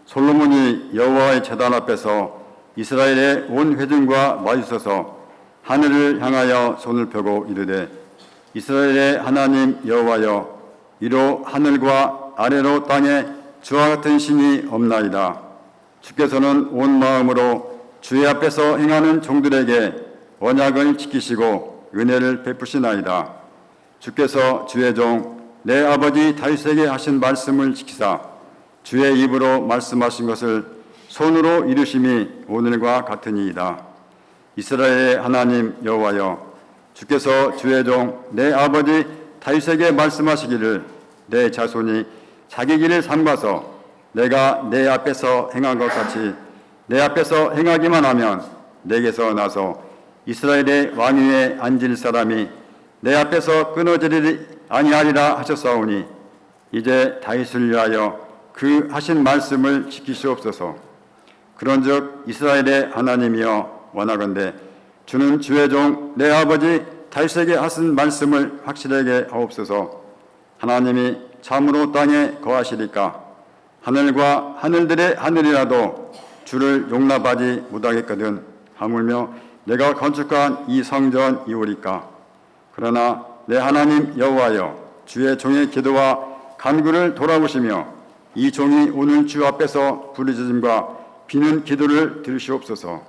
솔로몬이 여호와의 제단 앞에서 이스라엘의 온 회중과 마주서서 하늘을 향하여 손을 펴고 이르되 이스라엘의 하나님 여호와여 이로 하늘과 아래로 땅에 주와 같은 신이 없나이다. 주께서는 온 마음으로 주의 앞에서 행하는 종들에게 언약을 지키시고 은혜를 베푸시나이다. 주께서 주의 종 내 아버지 다윗에게 하신 말씀을 지키사 주의 입으로 말씀하신 것을 손으로 이루심이 오늘과 같으니이다. 이스라엘의 하나님 여호와여 주께서 주의 종 내 아버지 다윗에게 말씀하시기를 내 자손이 자기 길을 삼가서 내가 내 앞에서 행한 것 같이 내 앞에서 행하기만 하면 내게서 나서 이스라엘의 왕위에 앉을 사람이 내 앞에서 끊어지리 아니하리라 하셨사오니 이제 다윗을 위하여 그 하신 말씀을 지키시옵소서. 그런즉 이스라엘의 하나님이여 원하건대 주는 주의 종 내 아버지 다윗에게 하신 말씀을 확실하게 하옵소서. 하나님이 참으로 땅에 거하시리까 하늘과 하늘들의 하늘이라도 주를 용납하지 못하겠거든 하물며 내가 건축한 이 성전 이오리까. 그러나 내 하나님 여호와여 주의 종의 기도와 간구를 돌아보시며 이 종이 오늘 주 앞에서 부르짖음과 비는 기도를 들으시옵소서.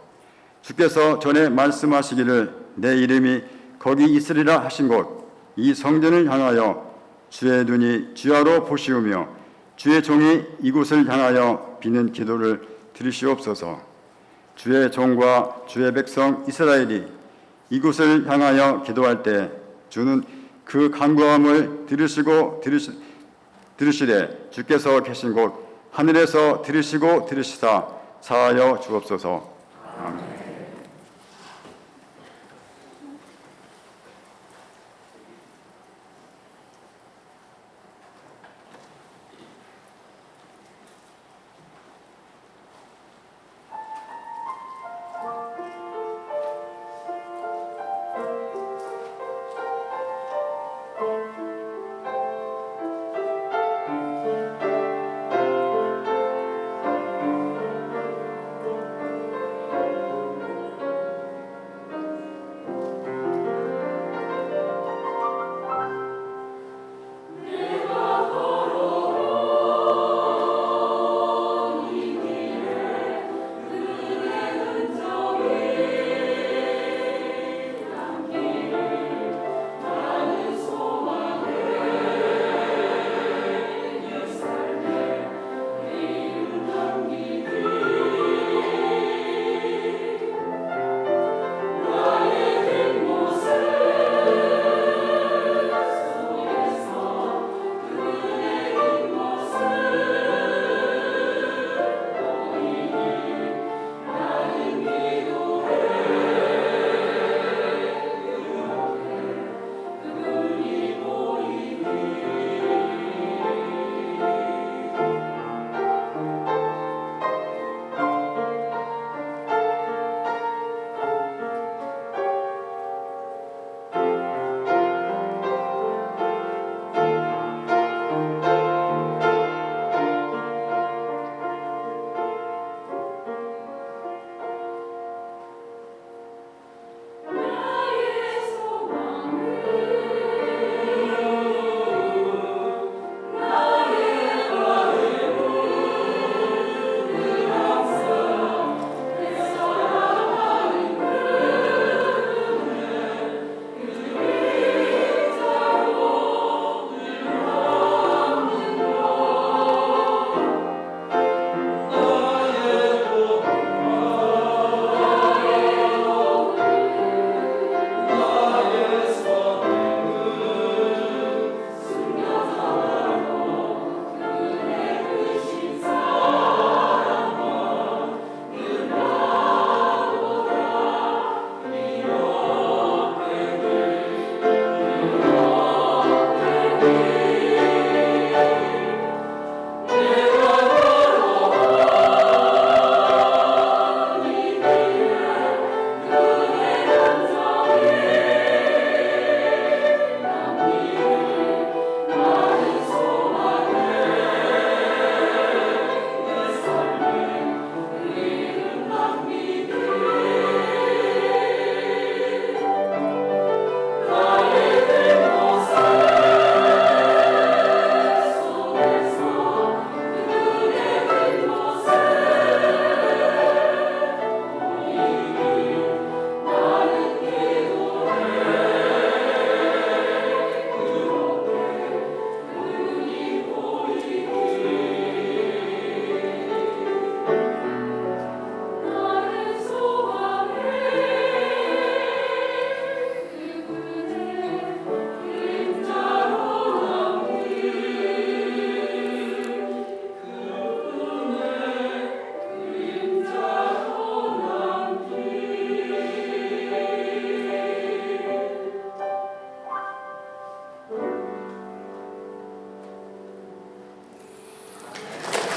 주께서 전에 말씀하시기를 내 이름이 거기 있으리라 하신 곳 이 성전을 향하여 주의 눈이 주야로 보시오며 주의 종이 이곳을 향하여 비는 기도를 들으시옵소서. 주의 종과 주의 백성 이스라엘이 이곳을 향하여 기도할 때 주는 그 간구함을 들으시되 주께서 계신 곳 하늘에서 들으시고 들으시사 사하여 주옵소서. 아멘.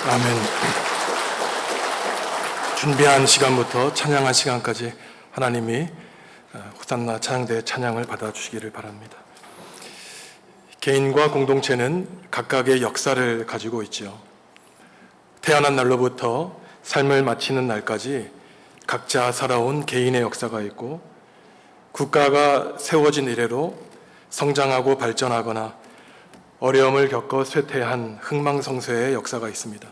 아멘. 준비한 시간부터 찬양한 시간까지 하나님이 호산나 찬양대의 찬양을 받아주시기를 바랍니다. 개인과 공동체는 각각의 역사를 가지고 있죠. 태어난 날로부터 삶을 마치는 날까지 각자 살아온 개인의 역사가 있고, 국가가 세워진 이래로 성장하고 발전하거나 어려움을 겪어 쇠퇴한 흥망성쇠의 역사가 있습니다.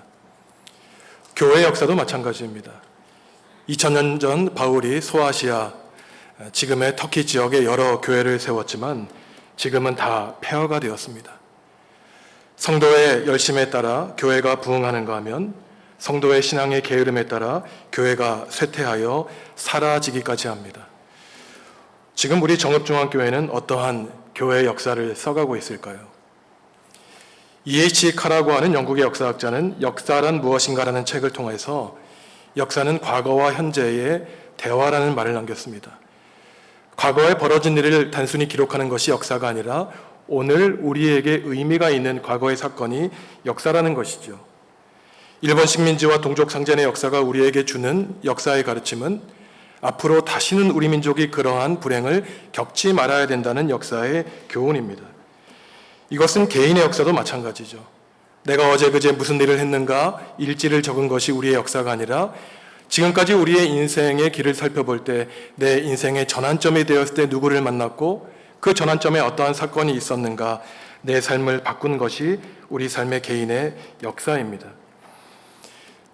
교회 역사도 마찬가지입니다. 2000년 전 바울이 소아시아, 지금의 터키 지역에 여러 교회를 세웠지만 지금은 다 폐허가 되었습니다. 성도의 열심에 따라 교회가 부흥하는가 하면 성도의 신앙의 게으름에 따라 교회가 쇠퇴하여 사라지기까지 합니다. 지금 우리 정읍중앙교회는 어떠한 교회의 역사를 써가고 있을까요? E.H. 카라고 하는 영국의 역사학자는 역사란 무엇인가라는 책을 통해서 역사는 과거와 현재의 대화라는 말을 남겼습니다. 과거에 벌어진 일을 단순히 기록하는 것이 역사가 아니라 오늘 우리에게 의미가 있는 과거의 사건이 역사라는 것이죠. 일본 식민지와 동족 상전의 역사가 우리에게 주는 역사의 가르침은 앞으로 다시는 우리 민족이 그러한 불행을 겪지 말아야 된다는 역사의 교훈입니다. 이것은 개인의 역사도 마찬가지죠. 내가 어제 그제 무슨 일을 했는가 일지를 적은 것이 우리의 역사가 아니라 지금까지 우리의 인생의 길을 살펴볼 때 내 인생의 전환점이 되었을 때 누구를 만났고 그 전환점에 어떠한 사건이 있었는가, 내 삶을 바꾼 것이 우리 삶의 개인의 역사입니다.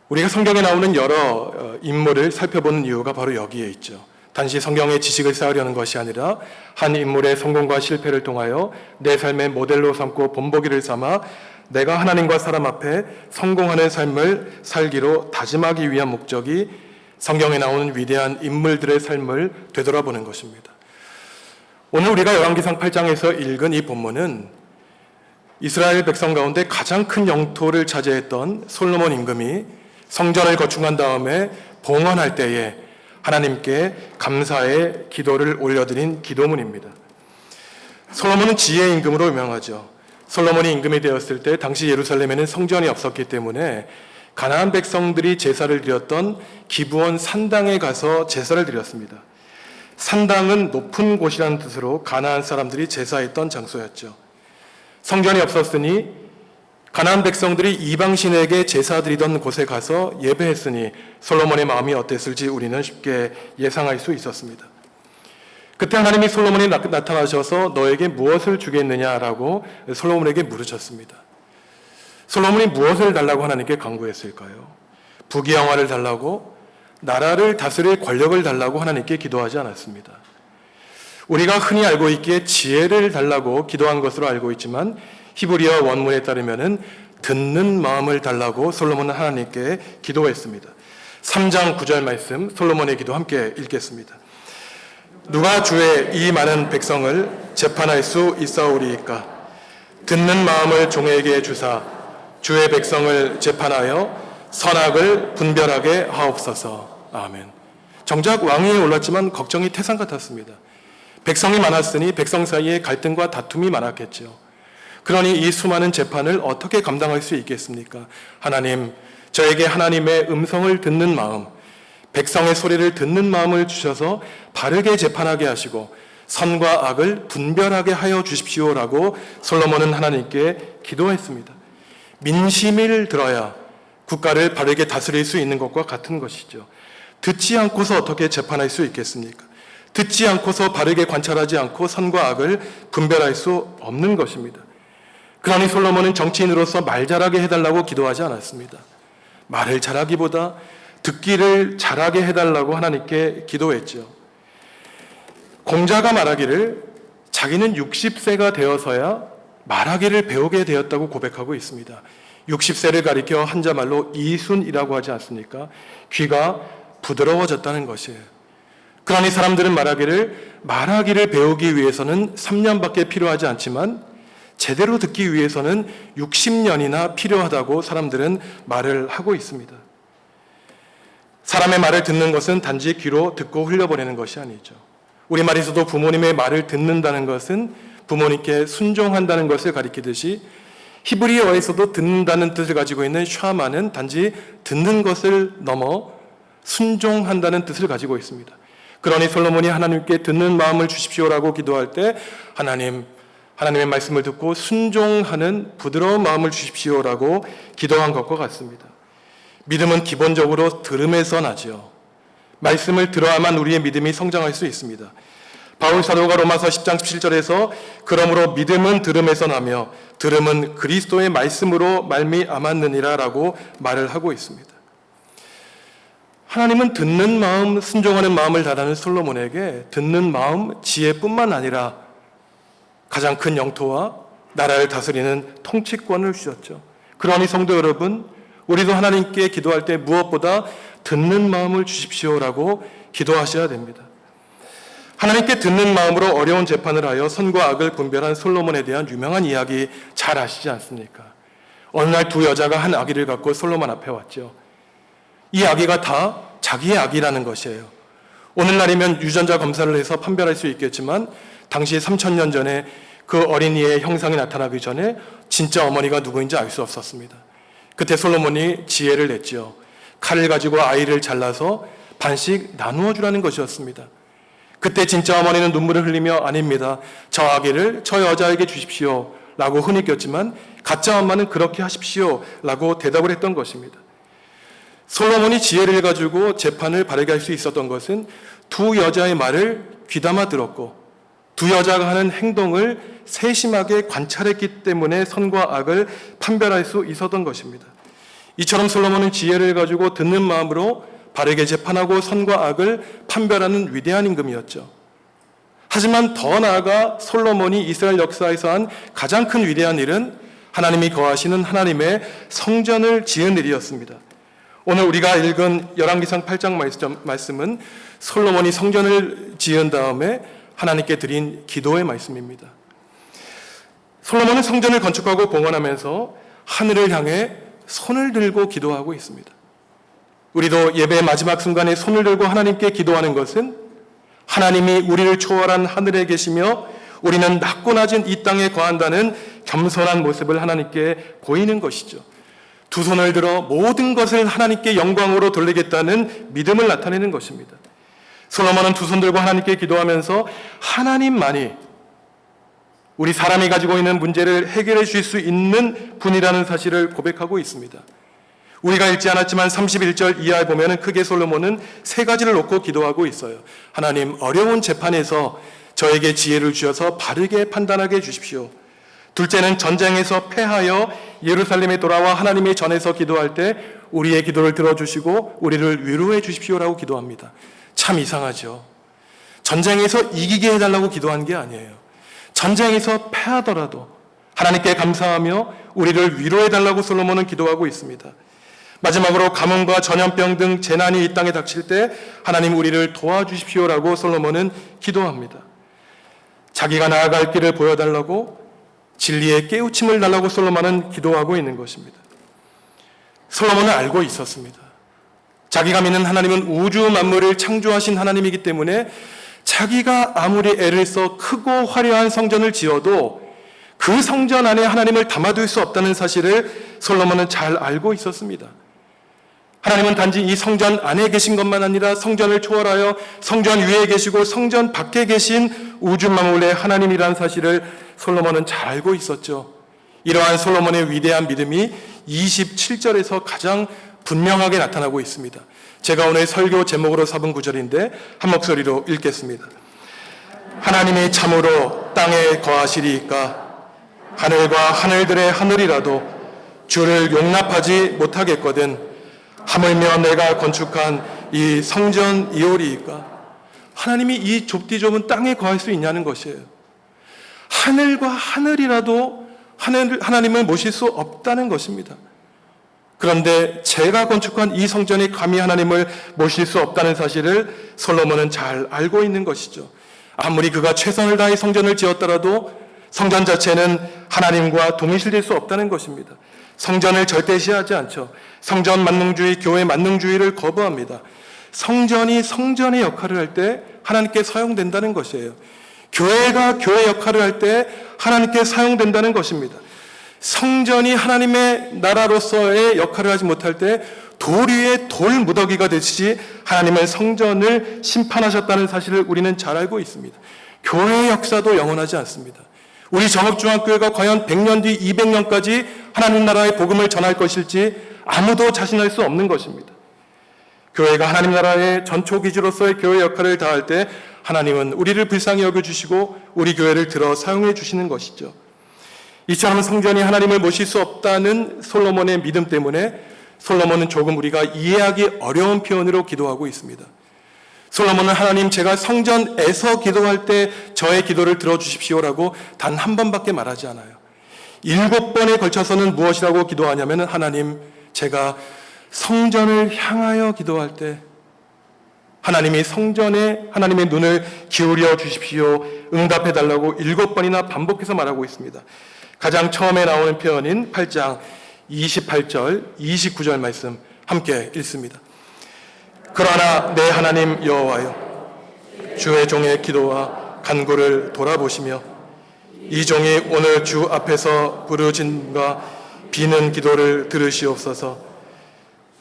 우리가 성경에 나오는 여러 인물을 살펴보는 이유가 바로 여기에 있죠. 단지 성경의 지식을 쌓으려는 것이 아니라 한 인물의 성공과 실패를 통하여 내 삶의 모델로 삼고 본보기를 삼아 내가 하나님과 사람 앞에 성공하는 삶을 살기로 다짐하기 위한 목적이 성경에 나오는 위대한 인물들의 삶을 되돌아보는 것입니다. 오늘 우리가 열왕기상 8장에서 읽은 이 본문은 이스라엘 백성 가운데 가장 큰 영토를 차지했던 솔로몬 임금이 성전을 거충한 다음에 봉헌할 때에 하나님께 감사의 기도를 올려드린 기도문입니다. 솔로몬은 지혜의 임금으로 유명하죠. 솔로몬이 임금이 되었을 때 당시 예루살렘에는 성전이 없었기 때문에 가나안 백성들이 제사를 드렸던 기브온 산당에 가서 제사를 드렸습니다. 산당은 높은 곳이라는 뜻으로 가나안 사람들이 제사했던 장소였죠. 성전이 없었으니 가나안 백성들이 이방신에게 제사 드리던 곳에 가서 예배했으니 솔로몬의 마음이 어땠을지 우리는 쉽게 예상할 수 있었습니다. 그때 하나님이 솔로몬이 나타나셔서 너에게 무엇을 주겠느냐라고 솔로몬에게 물으셨습니다. 솔로몬이 무엇을 달라고 하나님께 간구했을까요? 부귀영화를 달라고, 나라를 다스릴 권력을 달라고 하나님께 기도하지 않았습니다. 우리가 흔히 알고 있기에 지혜를 달라고 기도한 것으로 알고 있지만 히브리어 원문에 따르면은 듣는 마음을 달라고 솔로몬은 하나님께 기도했습니다. 3장 9절 말씀 솔로몬의 기도 함께 읽겠습니다. 누가 주의 이 많은 백성을 재판할 수 있사오리이까? 듣는 마음을 종에게 주사 주의 백성을 재판하여 선악을 분별하게 하옵소서. 아멘. 정작 왕위에 올랐지만 걱정이 태산 같았습니다. 백성이 많았으니 백성 사이에 갈등과 다툼이 많았겠죠. 그러니 이 수많은 재판을 어떻게 감당할 수 있겠습니까? 하나님, 저에게 하나님의 음성을 듣는 마음, 백성의 소리를 듣는 마음을 주셔서 바르게 재판하게 하시고 선과 악을 분별하게 하여 주십시오라고 솔로몬은 하나님께 기도했습니다. 민심을 들어야 국가를 바르게 다스릴 수 있는 것과 같은 것이죠. 듣지 않고서 어떻게 재판할 수 있겠습니까? 듣지 않고서 바르게 관찰하지 않고 선과 악을 분별할 수 없는 것입니다. 그러니 솔로몬은 정치인으로서 말 잘하게 해달라고 기도하지 않았습니다. 말을 잘하기보다 듣기를 잘하게 해달라고 하나님께 기도했죠. 공자가 말하기를 자기는 60세가 되어서야 말하기를 배우게 되었다고 고백하고 있습니다. 60세를 가리켜 한자말로 이순이라고 하지 않습니까? 귀가 부드러워졌다는 것이에요. 그러니 사람들은 말하기를 배우기 위해서는 3년밖에 필요하지 않지만 제대로 듣기 위해서는 60년이나 필요하다고 사람들은 말을 하고 있습니다. 사람의 말을 듣는 것은 단지 귀로 듣고 흘려보내는 것이 아니죠. 우리말에서도 부모님의 말을 듣는다는 것은 부모님께 순종한다는 것을 가리키듯이 히브리어에서도 듣는다는 뜻을 가지고 있는 샤마는 단지 듣는 것을 넘어 순종한다는 뜻을 가지고 있습니다. 그러니 솔로몬이 하나님께 듣는 마음을 주십시오라고 기도할 때 하나님의 말씀을 듣고 순종하는 부드러운 마음을 주십시오라고 기도한 것과 같습니다. 믿음은 기본적으로 들음에서 나죠. 말씀을 들어야만 우리의 믿음이 성장할 수 있습니다. 바울 사도가 로마서 10장 17절에서 그러므로 믿음은 들음에서 나며 들음은 그리스도의 말씀으로 말미암았느니라 라고 말을 하고 있습니다. 하나님은 듣는 마음, 순종하는 마음을 달하는 솔로몬에게 듣는 마음, 지혜뿐만 아니라 가장 큰 영토와 나라를 다스리는 통치권을 주셨죠. 그러니 성도 여러분, 우리도 하나님께 기도할 때 무엇보다 듣는 마음을 주십시오라고 기도하셔야 됩니다. 하나님께 듣는 마음으로 어려운 재판을 하여 선과 악을 분별한 솔로몬에 대한 유명한 이야기 잘 아시지 않습니까? 어느 날 두 여자가 한 아기를 갖고 솔로몬 앞에 왔죠. 이 아기가 다 자기의 아기라는 것이에요. 오늘날이면 유전자 검사를 해서 판별할 수 있겠지만 당시 3000년 전에 그 어린이의 형상이 나타나기 전에 진짜 어머니가 누구인지 알 수 없었습니다. 그때 솔로몬이 지혜를 냈지요. 칼을 가지고 아이를 잘라서 반씩 나누어 주라는 것이었습니다. 그때 진짜 어머니는 눈물을 흘리며 아닙니다. 저 아기를 저 여자에게 주십시오 라고 흐느꼈지만 가짜 엄마는 그렇게 하십시오 라고 대답을 했던 것입니다. 솔로몬이 지혜를 가지고 재판을 바르게 할 수 있었던 것은 두 여자의 말을 귀담아 들었고 두 여자가 하는 행동을 세심하게 관찰했기 때문에 선과 악을 판별할 수 있었던 것입니다. 이처럼 솔로몬은 지혜를 가지고 듣는 마음으로 바르게 재판하고 선과 악을 판별하는 위대한 임금이었죠. 하지만 더 나아가 솔로몬이 이스라엘 역사에서 한 가장 큰 위대한 일은 하나님이 거하시는 하나님의 성전을 지은 일이었습니다. 오늘 우리가 읽은 열왕기상 8장 말씀은 솔로몬이 성전을 지은 다음에 하나님께 드린 기도의 말씀입니다. 솔로몬은 성전을 건축하고 봉헌하면서 하늘을 향해 손을 들고 기도하고 있습니다. 우리도 예배의 마지막 순간에 손을 들고 하나님께 기도하는 것은 하나님이 우리를 초월한 하늘에 계시며 우리는 낮고 낮은 이 땅에 거한다는 겸손한 모습을 하나님께 보이는 것이죠. 두 손을 들어 모든 것을 하나님께 영광으로 돌리겠다는 믿음을 나타내는 것입니다. 솔로몬은 두 손 들고 하나님께 기도하면서 하나님만이 우리 사람이 가지고 있는 문제를 해결해 주실 수 있는 분이라는 사실을 고백하고 있습니다. 우리가 읽지 않았지만 31절 이하에 보면 크게 솔로몬은 세 가지를 놓고 기도하고 있어요. 하나님, 어려운 재판에서 저에게 지혜를 주셔서 바르게 판단하게 해주십시오. 둘째는 전쟁에서 패하여 예루살렘에 돌아와 하나님의 전에서 기도할 때 우리의 기도를 들어주시고 우리를 위로해 주십시오라고 기도합니다. 참 이상하죠. 전쟁에서 이기게 해달라고 기도한 게 아니에요. 전쟁에서 패하더라도 하나님께 감사하며 우리를 위로해달라고 솔로몬은 기도하고 있습니다. 마지막으로 가뭄과 전염병 등 재난이 이 땅에 닥칠 때 하나님 우리를 도와주십시오라고 솔로몬은 기도합니다. 자기가 나아갈 길을 보여달라고 진리의 깨우침을 달라고 솔로몬은 기도하고 있는 것입니다. 솔로몬은 알고 있었습니다. 자기가 믿는 하나님은 우주 만물을 창조하신 하나님이기 때문에 자기가 아무리 애를 써 크고 화려한 성전을 지어도 그 성전 안에 하나님을 담아둘 수 없다는 사실을 솔로몬은 잘 알고 있었습니다. 하나님은 단지 이 성전 안에 계신 것만 아니라 성전을 초월하여 성전 위에 계시고 성전 밖에 계신 우주 만물의 하나님이라는 사실을 솔로몬은 잘 알고 있었죠. 이러한 솔로몬의 위대한 믿음이 27절에서 가장 분명하게 나타나고 있습니다. 제가 오늘 설교 제목으로 삼은 구절인데 한 목소리로 읽겠습니다. 하나님이 참으로 땅에 거하시리이까 하늘과 하늘들의 하늘이라도 주를 용납하지 못하겠거든 하물며 내가 건축한 이 성전이오리이까. 하나님이 이 좁디 좁은 땅에 거할 수 있냐는 것이에요. 하늘과 하늘이라도 하나님을 모실 수 없다는 것입니다. 그런데 제가 건축한 이 성전이 감히 하나님을 모실 수 없다는 사실을 솔로몬은 잘 알고 있는 것이죠. 아무리 그가 최선을 다해 성전을 지었더라도 성전 자체는 하나님과 동일시될 수 없다는 것입니다. 성전을 절대시하지 않죠. 성전 만능주의, 교회 만능주의를 거부합니다. 성전이 성전의 역할을 할 때 하나님께 사용된다는 것이에요. 교회가 교회 역할을 할 때 하나님께 사용된다는 것입니다. 성전이 하나님의 나라로서의 역할을 하지 못할 때 돌 위에 돌 무더기가 되듯이 하나님은 성전을 심판하셨다는 사실을 우리는 잘 알고 있습니다. 교회의 역사도 영원하지 않습니다. 우리 정읍중앙교회가 과연 100년 뒤 200년까지 하나님 나라의 복음을 전할 것일지 아무도 자신할 수 없는 것입니다. 교회가 하나님 나라의 전초기지로서의 교회 역할을 다할 때 하나님은 우리를 불쌍히 여겨주시고 우리 교회를 들어 사용해 주시는 것이죠. 이처럼 성전이 하나님을 모실 수 없다는 솔로몬의 믿음 때문에 솔로몬은 조금 우리가 이해하기 어려운 표현으로 기도하고 있습니다. 솔로몬은 하나님, 제가 성전에서 기도할 때 저의 기도를 들어주십시오라고 단 한 번밖에 말하지 않아요. 7번에 걸쳐서는 무엇이라고 기도하냐면, 하나님, 제가 성전을 향하여 기도할 때 하나님이 성전에 하나님의 눈을 기울여 주십시오, 응답해 달라고 7번이나 반복해서 말하고 있습니다. 가장 처음에 나오는 표현인 8장 28절, 29절 말씀 함께 읽습니다. 그러나 내 하나님 여호와여, 주의 종의 기도와 간구를 돌아보시며 이 종이 오늘 주 앞에서 부르짖음과 비는 기도를 들으시옵소서.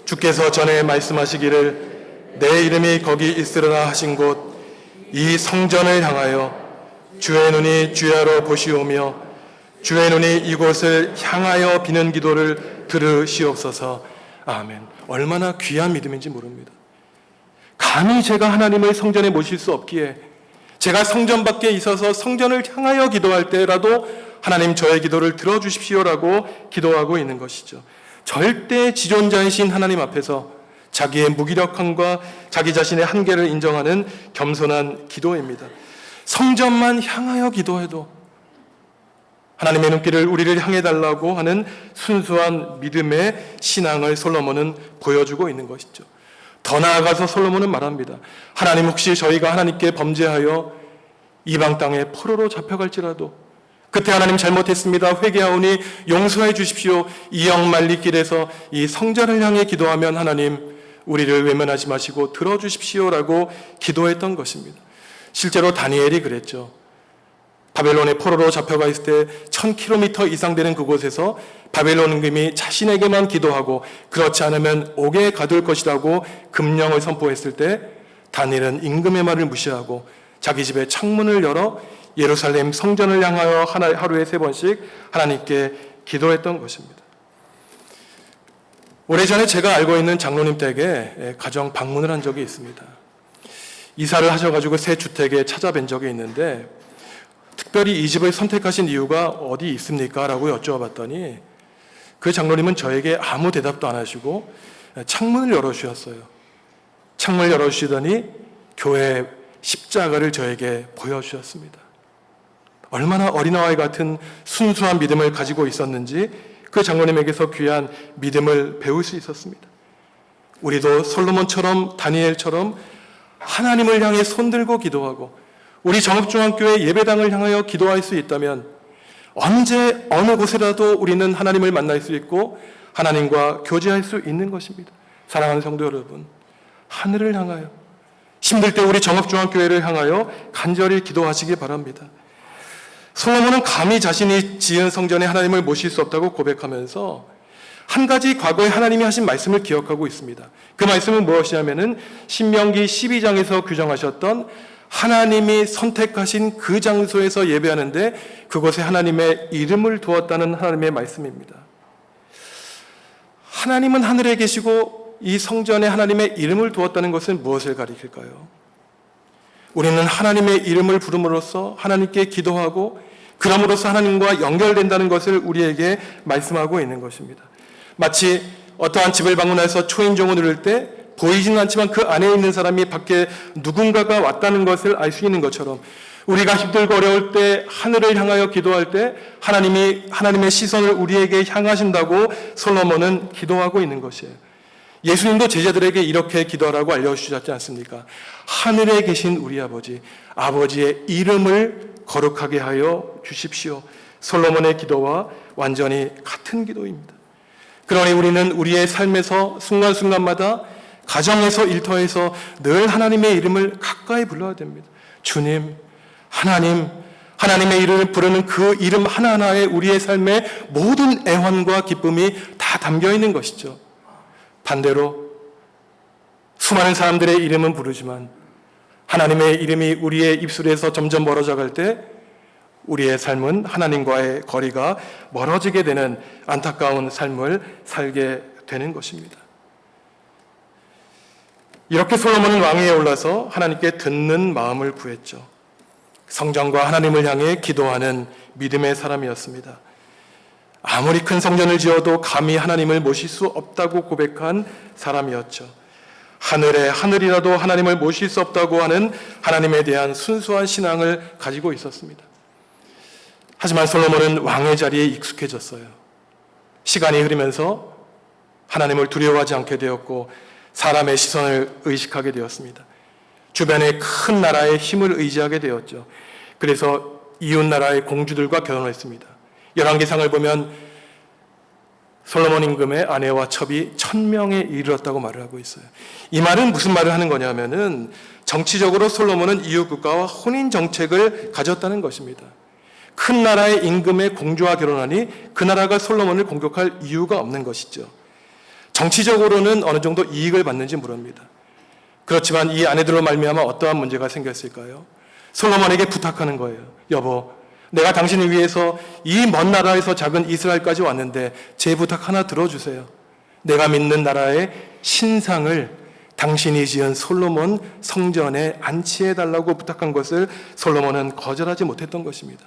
주께서 전에 말씀하시기를 내 이름이 거기 있으리라 하신 곳 이 성전을 향하여 주의 눈이 주야로 보시오며 주의 눈이 이곳을 향하여 비는 기도를 들으시옵소서. 아멘. 얼마나 귀한 믿음인지 모릅니다. 감히 제가 하나님을 성전에 모실 수 없기에 제가 성전 밖에 있어서 성전을 향하여 기도할 때라도 하나님, 저의 기도를 들어주십시오라고 기도하고 있는 것이죠. 절대 지존자이신 하나님 앞에서 자기의 무기력함과 자기 자신의 한계를 인정하는 겸손한 기도입니다. 성전만 향하여 기도해도 하나님의 눈길을 우리를 향해 달라고 하는 순수한 믿음의 신앙을 솔로몬은 보여주고 있는 것이죠. 더 나아가서 솔로몬은 말합니다. 하나님, 혹시 저희가 하나님께 범죄하여 이방 땅에 포로로 잡혀갈지라도 그때 하나님 잘못했습니다, 회개하오니 용서해 주십시오, 이 영만리 길에서 이 성전을 향해 기도하면 하나님 우리를 외면하지 마시고 들어주십시오라고 기도했던 것입니다. 실제로 다니엘이 그랬죠. 바벨론의 포로로 잡혀가 있을 때 1000km 이상 되는 그곳에서 바벨론 임금이 자신에게만 기도하고 그렇지 않으면 옥에 가둘 것이라고 금령을 선포했을 때 다니엘은 임금의 말을 무시하고 자기 집의 창문을 열어 예루살렘 성전을 향하여 하루에 3번씩 하나님께 기도했던 것입니다. 오래전에 제가 알고 있는 장로님 댁에 가정 방문을 한 적이 있습니다. 이사를 하셔가지고 새 주택에 찾아뵌 적이 있는데 특별히 이 집을 선택하신 이유가 어디 있습니까? 라고 여쭤봤더니 그 장로님은 저에게 아무 대답도 안 하시고 창문을 열어주셨어요. 창문을 열어주시더니 교회 십자가를 저에게 보여주셨습니다. 얼마나 어린아이 같은 순수한 믿음을 가지고 있었는지 그 장로님에게서 귀한 믿음을 배울 수 있었습니다. 우리도 솔로몬처럼 다니엘처럼 하나님을 향해 손들고 기도하고 우리 정읍중앙교회 예배당을 향하여 기도할 수 있다면 언제 어느 곳에라도 우리는 하나님을 만날 수 있고 하나님과 교제할 수 있는 것입니다. 사랑하는 성도 여러분, 하늘을 향하여 힘들 때 우리 정읍중앙교회를 향하여 간절히 기도하시기 바랍니다. 솔로몬은 감히 자신이 지은 성전에 하나님을 모실 수 없다고 고백하면서 한 가지 과거에 하나님이 하신 말씀을 기억하고 있습니다. 그 말씀은 무엇이냐면은 신명기 12장에서 규정하셨던 하나님이 선택하신 그 장소에서 예배하는데 그곳에 하나님의 이름을 두었다는 하나님의 말씀입니다. 하나님은 하늘에 계시고 이 성전에 하나님의 이름을 두었다는 것은 무엇을 가리킬까요? 우리는 하나님의 이름을 부름으로써 하나님께 기도하고 그럼으로써 하나님과 연결된다는 것을 우리에게 말씀하고 있는 것입니다. 마치 어떠한 집을 방문해서 초인종을 누를 때 보이지는 않지만 그 안에 있는 사람이 밖에 누군가가 왔다는 것을 알 수 있는 것처럼 우리가 힘들고 어려울 때 하늘을 향하여 기도할 때 하나님이 하나님의 시선을 우리에게 향하신다고 솔로몬은 기도하고 있는 것이에요. 예수님도 제자들에게 이렇게 기도하라고 알려주셨지 않습니까? 하늘에 계신 우리 아버지, 아버지의 이름을 거룩하게 하여 주십시오. 솔로몬의 기도와 완전히 같은 기도입니다. 그러니 우리는 우리의 삶에서 순간순간마다 가정에서 일터에서 늘 하나님의 이름을 가까이 불러야 됩니다. 주님, 하나님, 하나님의 이름을 부르는 그 이름 하나하나에 우리의 삶의 모든 애환과 기쁨이 다 담겨 있는 것이죠. 반대로 수많은 사람들의 이름은 부르지만 하나님의 이름이 우리의 입술에서 점점 멀어져 갈 때 우리의 삶은 하나님과의 거리가 멀어지게 되는 안타까운 삶을 살게 되는 것입니다. 이렇게 솔로몬은 왕위에 올라서 하나님께 듣는 마음을 구했죠. 성전과 하나님을 향해 기도하는 믿음의 사람이었습니다. 아무리 큰 성전을 지어도 감히 하나님을 모실 수 없다고 고백한 사람이었죠. 하늘의 하늘이라도 하나님을 모실 수 없다고 하는 하나님에 대한 순수한 신앙을 가지고 있었습니다. 하지만 솔로몬은 왕의 자리에 익숙해졌어요. 시간이 흐르면서 하나님을 두려워하지 않게 되었고 사람의 시선을 의식하게 되었습니다. 주변의 큰 나라의 힘을 의지하게 되었죠. 그래서 이웃 나라의 공주들과 결혼을 했습니다. 열왕기상을 보면 솔로몬 임금의 아내와 첩이 1000명에 이르렀다고 말을 하고 있어요. 이 말은 무슨 말을 하는 거냐면은 정치적으로 솔로몬은 이웃 국가와 혼인 정책을 가졌다는 것입니다. 큰 나라의 임금의 공주와 결혼하니 그 나라가 솔로몬을 공격할 이유가 없는 것이죠. 정치적으로는 어느 정도 이익을 받는지 모릅니다. 그렇지만 이 아내들로 말미암아 어떠한 문제가 생겼을까요? 솔로몬에게 부탁하는 거예요. 여보, 내가 당신을 위해서 이 먼 나라에서 작은 이스라엘까지 왔는데 제 부탁 하나 들어주세요. 내가 믿는 나라의 신상을 당신이 지은 솔로몬 성전에 안치해달라고 부탁한 것을 솔로몬은 거절하지 못했던 것입니다.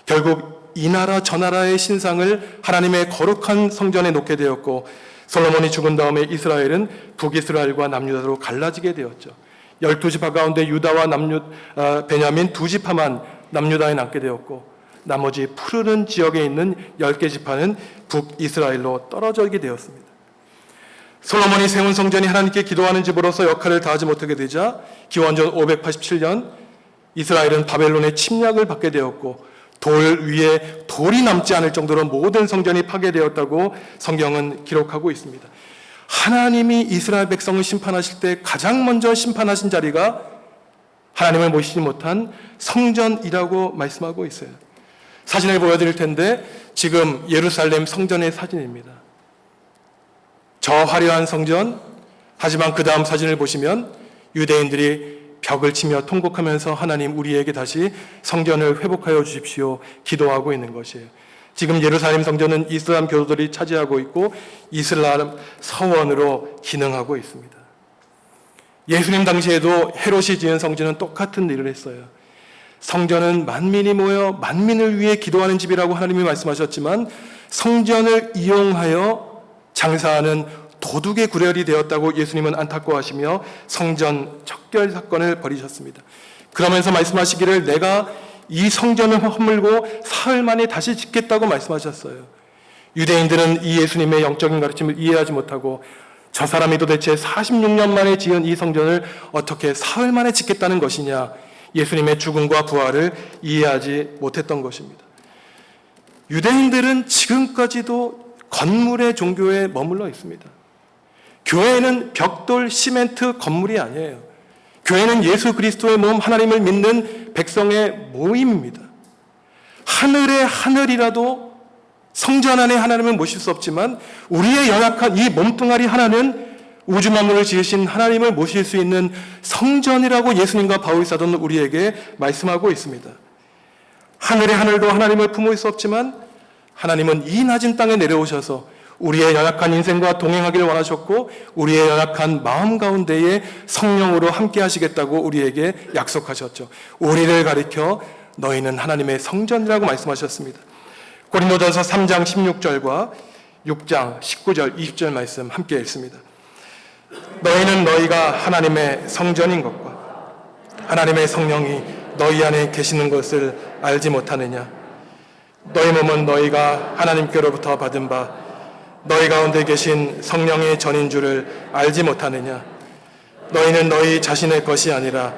결국 이 나라 저 나라의 신상을 하나님의 거룩한 성전에 놓게 되었고 솔로몬이 죽은 다음에 이스라엘은 북이스라엘과 남유다로 갈라지게 되었죠. 12지파 가운데 유다와 베냐민 2지파만 남유다에 남게 되었고 나머지 푸르른 지역에 있는 10개 지파는 북이스라엘로 떨어지게 되었습니다. 솔로몬이 세운 성전이 하나님께 기도하는 집으로서 역할을 다하지 못하게 되자 기원전 587년 이스라엘은 바벨론의 침략을 받게 되었고 돌 위에 돌이 남지 않을 정도로 모든 성전이 파괴되었다고 성경은 기록하고 있습니다. 하나님이 이스라엘 백성을 심판하실 때 가장 먼저 심판하신 자리가 하나님을 모시지 못한 성전이라고 말씀하고 있어요. 사진을 보여드릴 텐데 지금 예루살렘 성전의 사진입니다. 저 화려한 성전, 하지만 그 다음 사진을 보시면 유대인들이 벽을 치며 통곡하면서 하나님 우리에게 다시 성전을 회복하여 주십시오 기도하고 있는 것이에요. 지금 예루살렘 성전은 이슬람 교도들이 차지하고 있고 이슬람 서원으로 기능하고 있습니다. 예수님 당시에도 헤롯이 지은 성전은 똑같은 일을 했어요. 성전은 만민이 모여 만민을 위해 기도하는 집이라고 하나님이 말씀하셨지만 성전을 이용하여 장사하는 도둑의 구렬이 되었다고 예수님은 안타까워하시며 성전 척결 사건을 벌이셨습니다. 그러면서 말씀하시기를 내가 이 성전을 허물고 사흘 만에 다시 짓겠다고 말씀하셨어요. 유대인들은 이 예수님의 영적인 가르침을 이해하지 못하고 저 사람이 도대체 46년 만에 지은 이 성전을 어떻게 사흘 만에 짓겠다는 것이냐, 예수님의 죽음과 부활을 이해하지 못했던 것입니다. 유대인들은 지금까지도 건물의 종교에 머물러 있습니다. 교회는 벽돌, 시멘트 건물이 아니에요. 교회는 예수 그리스도의 몸 하나님을 믿는 백성의 모임입니다. 하늘의 하늘이라도 성전 안에 하나님을 모실 수 없지만 우리의 연약한 이 몸뚱아리 하나는 우주 만물을 지으신 하나님을 모실 수 있는 성전이라고 예수님과 바울이 사도는 우리에게 말씀하고 있습니다. 하늘의 하늘도 하나님을 품을 수 없지만 하나님은 이 낮은 땅에 내려오셔서 우리의 연약한 인생과 동행하기를 원하셨고 우리의 연약한 마음 가운데에 성령으로 함께 하시겠다고 우리에게 약속하셨죠. 우리를 가리켜 너희는 하나님의 성전이라고 말씀하셨습니다. 고린도전서 3장 16절과 6장 19절 20절 말씀 함께 읽습니다. 너희는 너희가 하나님의 성전인 것과 하나님의 성령이 너희 안에 계시는 것을 알지 못하느냐. 너희 몸은 너희가 하나님께로부터 받은 바 너희 가운데 계신 성령의 전인 줄을 알지 못하느냐. 너희는 너희 자신의 것이 아니라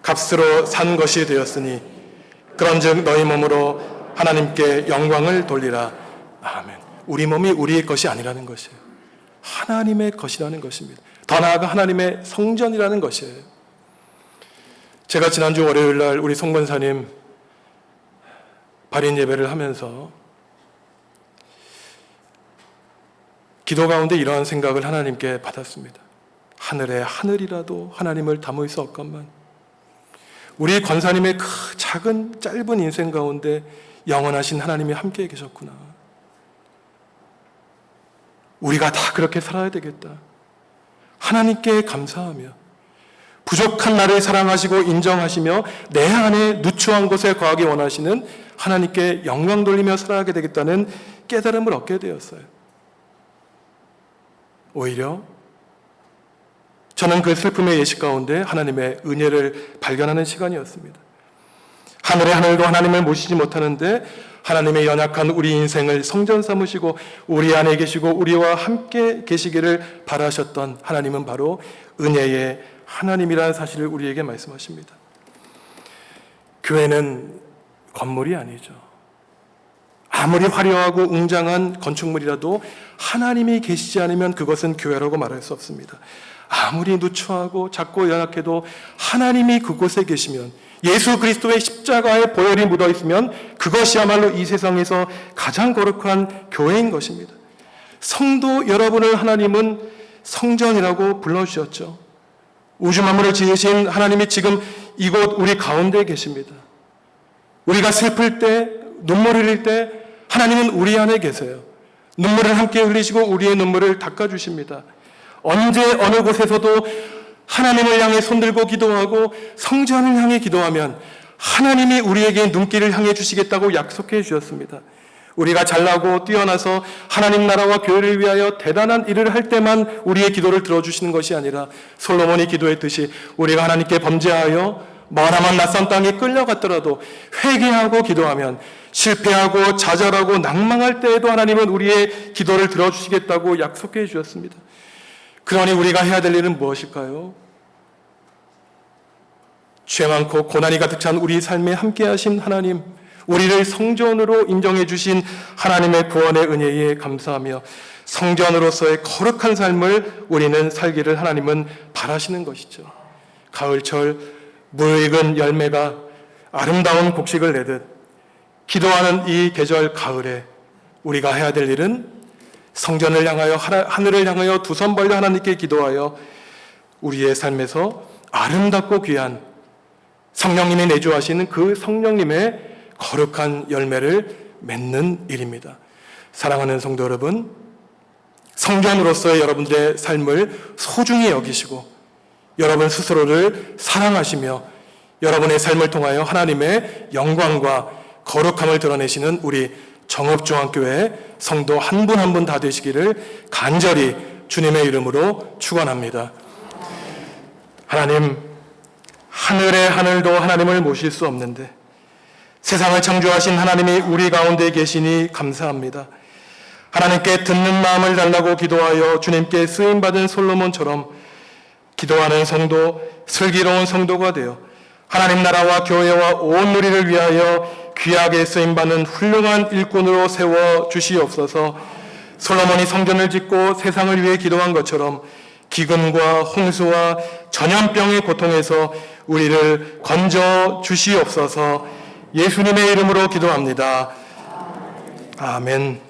값으로 산 것이 되었으니 그런즉 너희 몸으로 하나님께 영광을 돌리라. 아멘. 우리 몸이 우리의 것이 아니라는 것이에요. 하나님의 것이라는 것입니다. 더 나아가 하나님의 성전이라는 것이에요. 제가 지난주 월요일 날 우리 송 권사님 발인 예배를 하면서 기도 가운데 이러한 생각을 하나님께 받았습니다. 하늘에 하늘이라도 하나님을 담을 수 없건만 우리 권사님의 그 작은 짧은 인생 가운데 영원하신 하나님이 함께 계셨구나. 우리가 다 그렇게 살아야 되겠다. 하나님께 감사하며 부족한 나를 사랑하시고 인정하시며 내 안에 누추한 것에 거하기 원하시는 하나님께 영광 돌리며 살아가게 되겠다는 깨달음을 얻게 되었어요. 오히려 저는 그 슬픔의 예식 가운데 하나님의 은혜를 발견하는 시간이었습니다. 하늘의 하늘도 하나님을 모시지 못하는데 하나님의 연약한 우리 인생을 성전 삼으시고 우리 안에 계시고 우리와 함께 계시기를 바라셨던 하나님은 바로 은혜의 하나님이라는 사실을 우리에게 말씀하십니다. 교회는 건물이 아니죠. 아무리 화려하고 웅장한 건축물이라도 하나님이 계시지 않으면 그것은 교회라고 말할 수 없습니다. 아무리 누추하고 작고 연약해도 하나님이 그곳에 계시면, 예수 그리스도의 십자가에 보혈이 묻어 있으면 그것이야말로 이 세상에서 가장 거룩한 교회인 것입니다. 성도 여러분을 하나님은 성전이라고 불러주셨죠. 우주 만물을 지으신 하나님이 지금 이곳 우리 가운데 계십니다. 우리가 슬플 때, 눈물 흘릴 때 하나님은 우리 안에 계세요. 눈물을 함께 흘리시고 우리의 눈물을 닦아주십니다. 언제 어느 곳에서도 하나님을 향해 손들고 기도하고 성전을 향해 기도하면 하나님이 우리에게 눈길을 향해 주시겠다고 약속해 주셨습니다. 우리가 잘나고 뛰어나서 하나님 나라와 교회를 위하여 대단한 일을 할 때만 우리의 기도를 들어주시는 것이 아니라 솔로몬이 기도했듯이 우리가 하나님께 범죄하여 머나먼 낯선 땅에 끌려갔더라도 회개하고 기도하면 실패하고 좌절하고 낭망할 때에도 하나님은 우리의 기도를 들어주시겠다고 약속해 주셨습니다. 그러니 우리가 해야 될 일은 무엇일까요? 죄 많고 고난이 가득 찬 우리 삶에 함께 하신 하나님, 우리를 성전으로 인정해 주신 하나님의 구원의 은혜에 감사하며 성전으로서의 거룩한 삶을 우리는 살기를 하나님은 바라시는 것이죠. 가을철 무익은 열매가 아름다운 곡식을 내듯 기도하는 이 계절 가을에 우리가 해야 될 일은 성전을 향하여 하늘을 향하여 두 손 벌려 하나님께 기도하여 우리의 삶에서 아름답고 귀한 성령님이 내주하시는 그 성령님의 거룩한 열매를 맺는 일입니다. 사랑하는 성도 여러분, 성전으로서의 여러분들의 삶을 소중히 여기시고 여러분 스스로를 사랑하시며 여러분의 삶을 통하여 하나님의 영광과 거룩함을 드러내시는 우리 정읍중앙교회 성도 한 분 한 분 다 되시기를 간절히 주님의 이름으로 축원합니다. 하나님, 하늘의 하늘도 하나님을 모실 수 없는데 세상을 창조하신 하나님이 우리 가운데 계시니 감사합니다. 하나님께 듣는 마음을 달라고 기도하여 주님께 쓰임받은 솔로몬처럼 기도하는 성도, 슬기로운 성도가 되어 하나님 나라와 교회와 온 누리를 위하여 귀하게 쓰임받는 훌륭한 일꾼으로 세워주시옵소서. 솔로몬이 성전을 짓고 세상을 위해 기도한 것처럼 기근과 홍수와 전염병의 고통에서 우리를 건져 주시옵소서. 예수님의 이름으로 기도합니다. 아멘.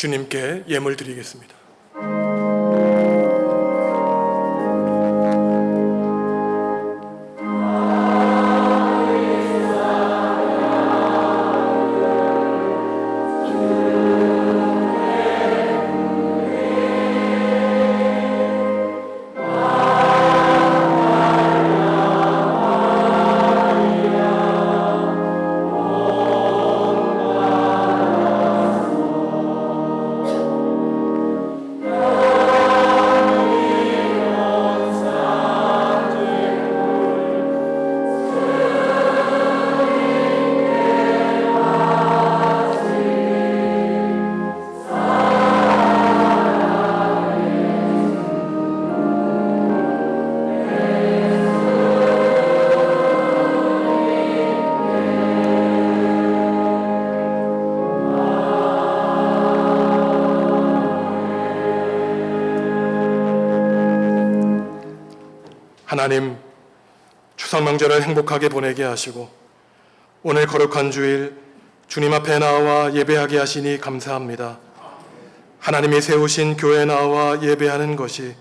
주님께 예물 드리겠습니다. 하나님, 추석 명절을 행복하게 보내게 하시고 오늘 거룩한 주일 주님 앞에 나와 예배하게 하시니 감사합니다. 하나님이 세우신 교회에 나와 예배하는 것이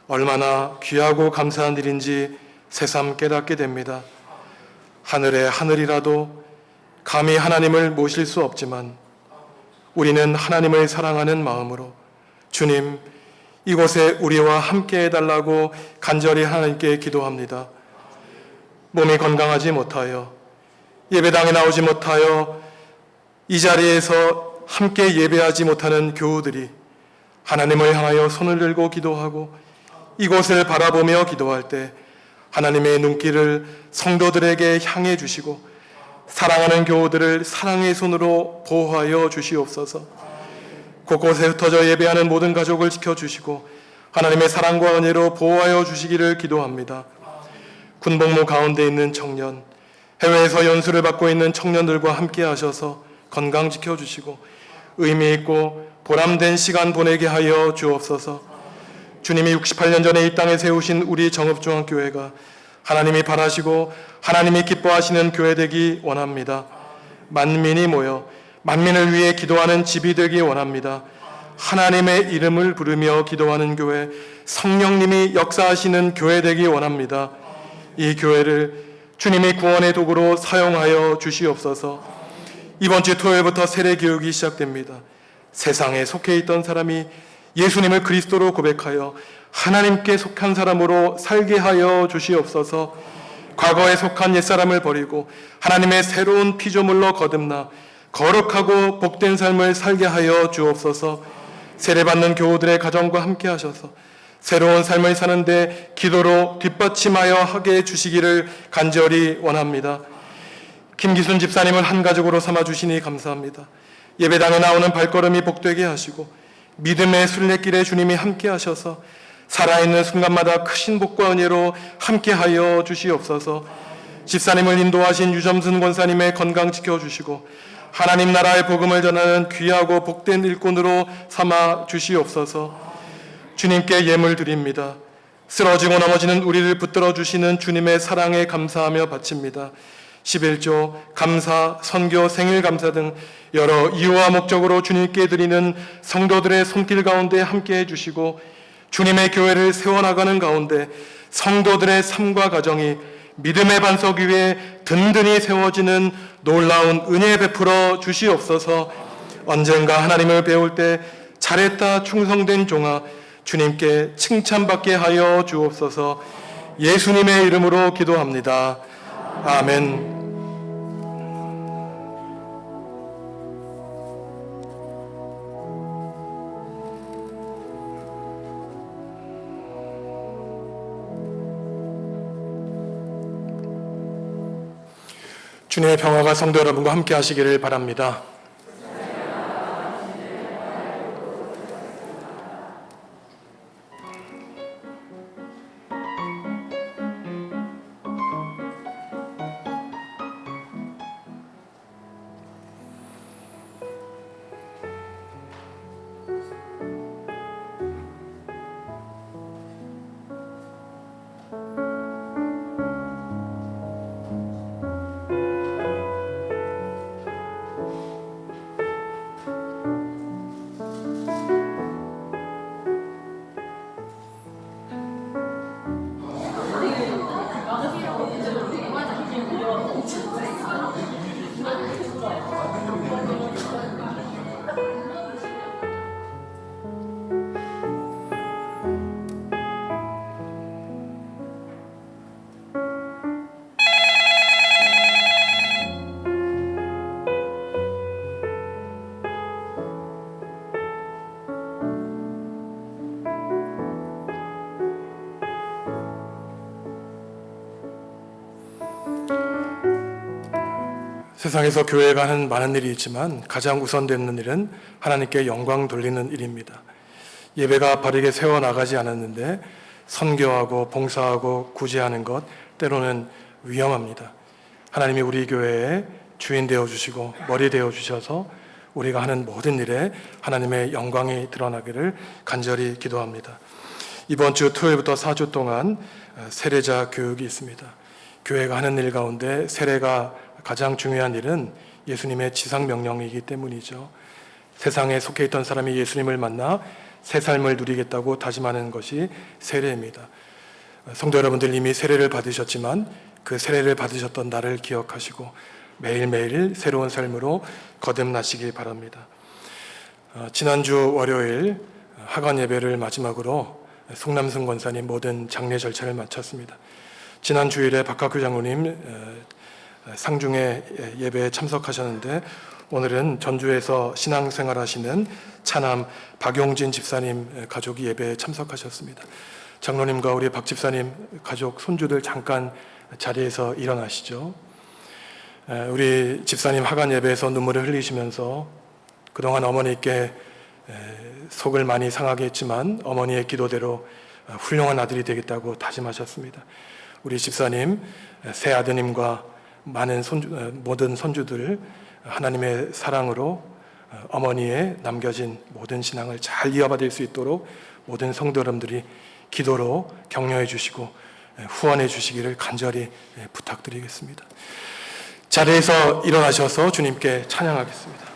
얼마나 귀하고 감사한 일인지 새삼 깨닫게 됩니다. 하늘의 하늘이라도 감히 하나님을 모실 수 없지만 우리는 하나님을 사랑하는 마음으로 주님, 이곳에 우리와 함께 해달라고 간절히 하나님께 기도합니다. 몸이 건강하지 못하여 예배당에 나오지 못하여 이 자리에서 함께 예배하지 못하는 교우들이 하나님을 향하여 손을 들고 기도하고 이곳을 바라보며 기도할 때 하나님의 눈길을 성도들에게 향해 주시고 사랑하는 교우들을 사랑의 손으로 보호하여 주시옵소서. 곳곳에 흩어져 예배하는 모든 가족을 지켜주시고 하나님의 사랑과 은혜로 보호하여 주시기를 기도합니다. 군복무 가운데 있는 청년, 해외에서 연수를 받고 있는 청년들과 함께 하셔서 건강 지켜주시고 의미 있고 보람된 시간 보내게 하여 주옵소서. 주님이 68년 전에 이 땅에 세우신 우리 정읍중앙교회가 하나님이 바라시고 하나님이 기뻐하시는 교회 되기 원합니다. 만민이 모여 만민을 위해 기도하는 집이 되기 원합니다. 하나님의 이름을 부르며 기도하는 교회, 성령님이 역사하시는 교회 되기 원합니다. 이 교회를 주님의 구원의 도구로 사용하여 주시옵소서. 이번 주 토요일부터 세례 교육이 시작됩니다. 세상에 속해 있던 사람이 예수님을 그리스도로 고백하여 하나님께 속한 사람으로 살게 하여 주시옵소서. 과거에 속한 옛사람을 버리고 하나님의 새로운 피조물로 거듭나 거룩하고 복된 삶을 살게 하여 주옵소서. 세례받는 교우들의 가정과 함께 하셔서 새로운 삶을 사는데 기도로 뒷받침하여 하게 해주시기를 간절히 원합니다. 김기순 집사님을 한 가족으로 삼아주시니 감사합니다. 예배당에 나오는 발걸음이 복되게 하시고 믿음의 순례길에 주님이 함께 하셔서 살아있는 순간마다 크신 복과 은혜로 함께 하여 주시옵소서. 집사님을 인도하신 유점순 권사님의 건강 지켜주시고 하나님 나라의 복음을 전하는 귀하고 복된 일꾼으로 삼아 주시옵소서. 주님께 예물 드립니다. 쓰러지고 넘어지는 우리를 붙들어 주시는 주님의 사랑에 감사하며 바칩니다. 11조, 감사, 선교, 생일 감사 등 여러 이유와 목적으로 주님께 드리는 성도들의 손길 가운데 함께해 주시고 주님의 교회를 세워나가는 가운데 성도들의 삶과 가정이 믿음의 반석 위에 든든히 세워지는 놀라운 은혜 베풀어 주시옵소서. 언젠가 하나님을 배울 때 잘했다 충성된 종아 주님께 칭찬받게 하여 주옵소서. 예수님의 이름으로 기도합니다. 아멘. 주님의 평화가 성도 여러분과 함께 하시기를 바랍니다. 세상에서 교회가 하는 많은 일이 있지만 가장 우선되는 일은 하나님께 영광 돌리는 일입니다. 예배가 바르게 세워나가지 않았는데 선교하고 봉사하고 구제하는 것 때로는 위험합니다. 하나님이 우리 교회에 주인 되어주시고 머리 되어주셔서 우리가 하는 모든 일에 하나님의 영광이 드러나기를 간절히 기도합니다. 이번 주 토요일부터 4주 동안 세례자 교육이 있습니다. 교회가 하는 일 가운데 세례가 가장 중요한 일은 예수님의 지상명령이기 때문이죠. 세상에 속해 있던 사람이 예수님을 만나 새 삶을 누리겠다고 다짐하는 것이 세례입니다. 성도 여러분들 이미 세례를 받으셨지만 그 세례를 받으셨던 날을 기억하시고 매일매일 새로운 삶으로 거듭나시길 바랍니다. 지난주 월요일 하간 예배를 마지막으로 송남승 권사님 모든 장례 절차를 마쳤습니다. 지난 주일에 박학규 장로님 상중에 예배에 참석하셨는데 오늘은 전주에서 신앙생활 하시는 차남 박용진 집사님 가족이 예배에 참석하셨습니다. 장로님과 우리 박 집사님 가족 손주들 잠깐 자리에서 일어나시죠. 우리 집사님 하간 예배에서 눈물을 흘리시면서 그동안 어머니께 속을 많이 상하게 했지만 어머니의 기도대로 훌륭한 아들이 되겠다고 다짐하셨습니다. 우리 집사님 새 아드님과 많은 모든 손주들 하나님의 사랑으로 어머니의 남겨진 모든 신앙을 잘 이어받을 수 있도록 모든 성도 여러분들이 기도로 격려해 주시고 후원해 주시기를 간절히 부탁드리겠습니다. 자리에서 일어나셔서 주님께 찬양하겠습니다.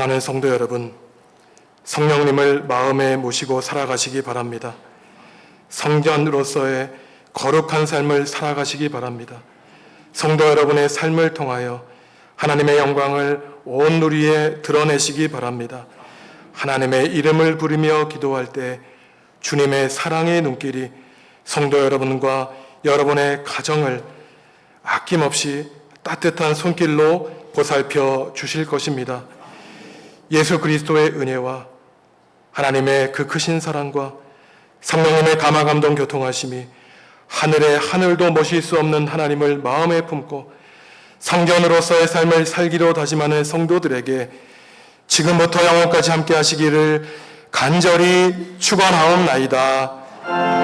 사랑하는 성도 여러분, 성령님을 마음에 모시고 살아가시기 바랍니다. 성전으로서의 거룩한 삶을 살아가시기 바랍니다. 성도 여러분의 삶을 통하여 하나님의 영광을 온 누리에 드러내시기 바랍니다. 하나님의 이름을 부르며 기도할 때 주님의 사랑의 눈길이 성도 여러분과 여러분의 가정을 아낌없이 따뜻한 손길로 보살펴 주실 것입니다. 예수 그리스도의 은혜와 하나님의 그 크신 사랑과 성령님의 감화감동 교통하심이 하늘의 하늘도 모실 수 없는 하나님을 마음에 품고 성전으로서의 삶을 살기로 다짐하는 성도들에게 지금부터 영원까지 함께 하시기를 간절히 축원하옵나이다.